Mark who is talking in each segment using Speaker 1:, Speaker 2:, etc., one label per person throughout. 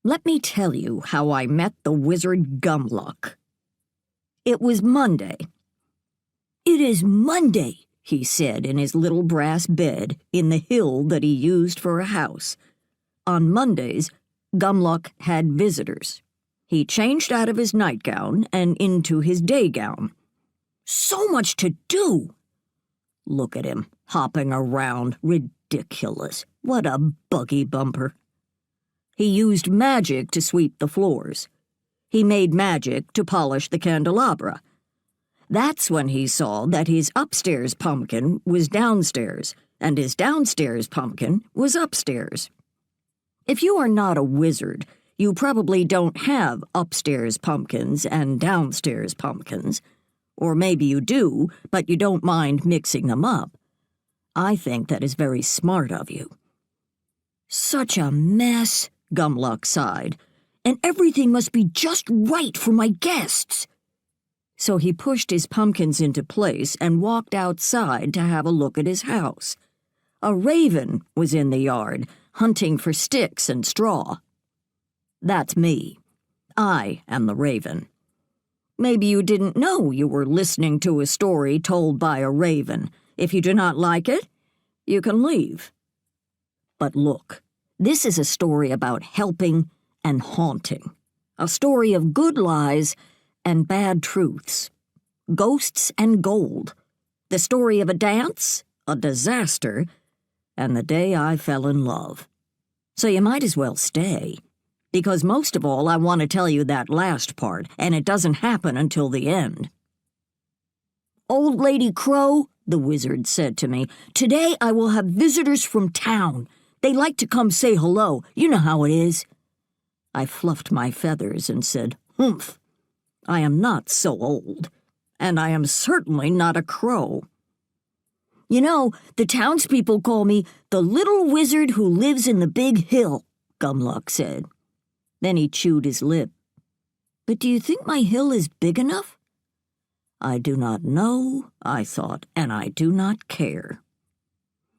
Speaker 1: Let me tell you how I met the wizard Gumluck. It was Monday. "It is Monday," he said in his little brass bed in the hill that he used for a house. On Mondays, Gumluck had visitors. He changed out of his nightgown and into his day gown. So much to do! Look at him, hopping around, ridiculous. What a buggy bumper. He used magic to sweep the floors. He made magic to polish the candelabra. That's when he saw that his upstairs pumpkin was downstairs, and his downstairs pumpkin was upstairs. If you are not a wizard, you probably don't have upstairs pumpkins and downstairs pumpkins. Or maybe you do, but you don't mind mixing them up. I think that is very smart of you. "Such a mess," Gumluck sighed, "and everything must be just right for my guests." So he pushed his pumpkins into place and walked outside to have a look at his house. A raven was in the yard, hunting for sticks and straw. That's me. I am the raven. Maybe you didn't know you were listening to a story told by a raven. If you do not like it, you can leave. But look, this is a story about helping and haunting. A story of good lies and bad truths. Ghosts and gold. The story of a dance, a disaster, and the day I fell in love. So you might as well stay. Because most of all, I want to tell you that last part, and it doesn't happen until the end. "Old Lady Crow," the wizard said to me, "today I will have visitors from town. They like to come say hello. You know how it is." I fluffed my feathers and said, "Humph. I am not so old, and I am certainly not a crow." "You know, the townspeople call me the little wizard who lives in the big hill," Gumluck said. Then he chewed his lip. "But do you think my hill is big enough?" "I do not know," I thought, "and I do not care."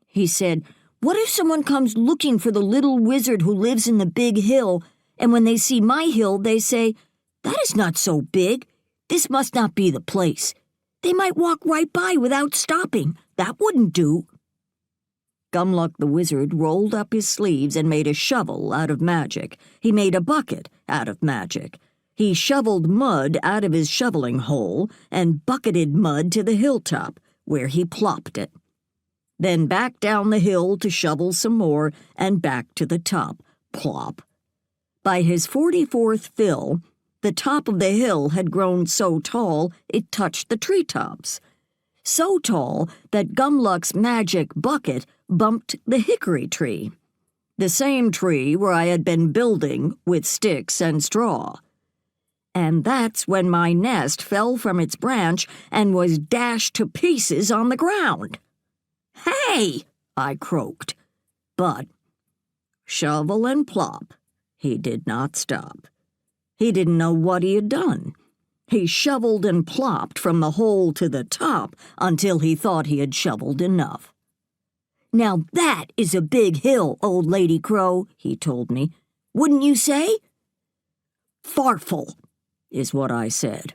Speaker 1: He said, "What if someone comes looking for the little wizard who lives in the big hill, and when they see my hill, they say, 'That is not so big. This must not be the place.' They might walk right by without stopping. That wouldn't do." Gumluck the wizard rolled up his sleeves and made a shovel out of magic. He made a bucket out of magic. He shoveled mud out of his shoveling hole and bucketed mud to the hilltop, where he plopped it. Then back down the hill to shovel some more, and back to the top, plop. By his 44th fill, the top of the hill had grown so tall it touched the treetops. So tall that Gumluck's magic bucket bumped the hickory tree, the same tree where I had been building with sticks and straw. And that's when my nest fell from its branch and was dashed to pieces on the ground. "Hey!" I croaked. But, shovel and plop, he did not stop. He didn't know what he had done. He shoveled and plopped from the hole to the top until he thought he had shoveled enough. "Now that is a big hill, Old Lady Crow," he told me. "Wouldn't you say?" "Farful," is what I said.